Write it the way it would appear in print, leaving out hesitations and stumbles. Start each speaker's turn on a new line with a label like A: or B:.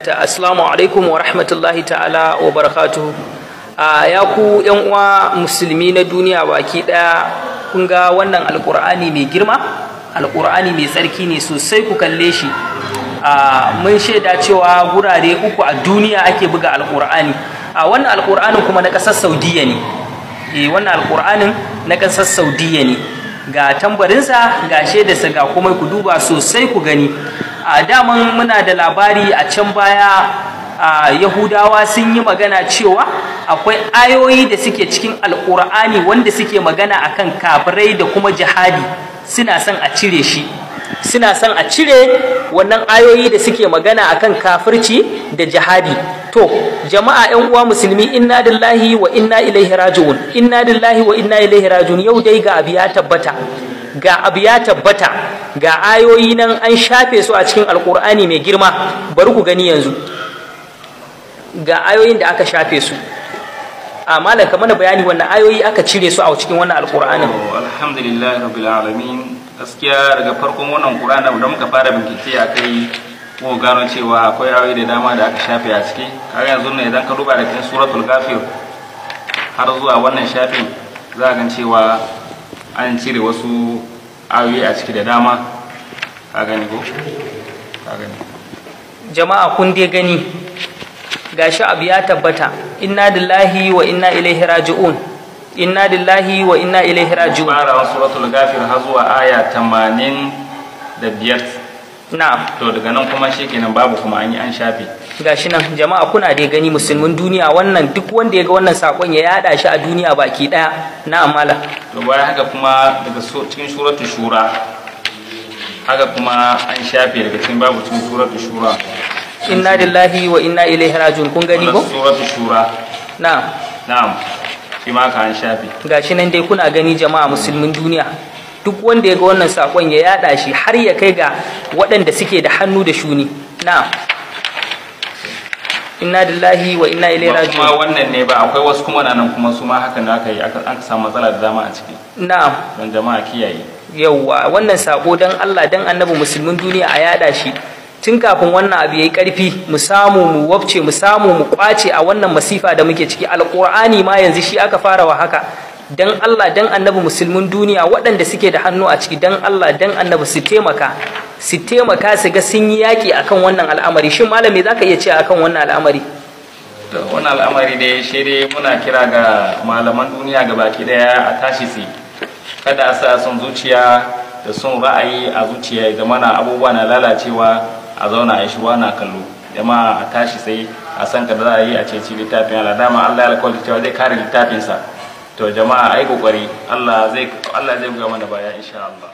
A: Assalamu alaikum wa rahmatullahi ta'ala wa barakatuhu. Ya ku yan uwa musulmi na duniya baki daya, kun ga wannan alqur'ani mai girma, alqur'ani mai tsarki ne sosai, ku kalle shi. Mun shaida cewa gurare uku a duniya ake buga alqur'ani. Wannan alqur'anin kuma na kasar Saudiya ne. Wannan alqur'anin na kasar Saudiya ne. Ga tambarinsa, ga shaidarsa, ga kuma ku duba sosai ku gani. Daman muna da labari a can baya, Yahudawa sun yi magana cewa akwai ayoyi da suke cikin alkur'ani wanda suke magana akan kafirai da kuma jihadi, suna son a cire shi, suna son a cire wannan ayoyi da suke magana akan kafirci da jihadi. To jama'a yan uwa musulmi, inna lillahi wa inna ilaihi raji'un, inna lillahi wa inna ilaihi raji'un. Yau dai ga abu ya tabbata, ga ayoyi nan an shafe su a cikin alkur'ani mai girma. Bari ku gani yanzu ga ayoyin da aka shafe su. Malam ka mana bayani wannan ayoyi aka cire su a cikin wannan alkur'anin.
B: Alhamdulillah rabbil alamin. Gaskiya daga farkon wannan qur'ani da muka fara bincike akai, mu gano cewa akwai ayoyi da dama da aka shafe a ciki. Kaga yanzu ne idan ka duba da cikin suratul ghafir har zuwa wannan shafin, za ka ga cewa an cire wasu ayoyi a ciki da dama. Ka gani ko? Ka gani.
A: Jama'a kun dai gani, gashi abu ya tabbata. Inna lillahi wa inna ilaihi raji'un, inna lillahi wa inna ilaihi raji'un.
B: Fara suratul ghafir har zuwa aya 85.
A: Na'am.
B: To daga nan kuma shikenan babu, kuma an shafe.
A: Gashi nan jama'a kuna dai gani, musulmin duniya, wannan duk wanda ya ga wannan sakon ya yada shi a duniya baki daya. Na'am malam.
B: To bayan haka kuma daga cikin suratul shura, haka kuma an shafe daga cikin babu cikin suratul shura.
A: Inna lillahi wa inna ilaihi raji'un. Kun gani ko?
B: Suratul shura. Na'am. Shi ma ka an shafe.
A: Gashi nan dai kuna gani jama'a musulmin duniya. Duk wanda ya ga wannan sakon ya yada shi har ya kai ga waɗanda suke da hannu da shuni. Na'am. Inna lillahi wa inna ilaihi raji'un.
B: Kuma wannan ne ba, akwai wasu kuma nan kuma su ma haka ne aka yi, aka samu matsala da dama a ciki.
A: Na'am.
B: Don jama'a kiyaye.
A: Yawwa, wannan sako dan Allah dan Annabi musulmin duniya a yada shi tun kafin wannan abu yayi karfi, mu samu mu wabce, mu samu mu kwace a wannan masifa da muke ciki. Alqur'ani ma yanzu shi aka fara wa haka. Dan Allah dan Annabi musulmin duniya waɗanda suke da hannu a ciki, dan Allah dan Annabi su taimaka su ga sun yi yaki akan wannan al'amari. Shin malami zaka iya ce akan wannan al'amari?
B: To wannan al'amari dai shi dai muna kira ga malaman duniya gabaki daya a tashi su, kada a sa son zuciya da son ra'ayi a zuciya, ya zamana abubuwa na lalacewa a zauna a yi shiwa na kallo. Jama'a a tashi sai a san ka za a yi a ceci littafin Allah. Dama Allah ya alƙawarta cewa zai kare littafinsa. To jama'a ai kokari, Allah zai buga mana baya insha Allah.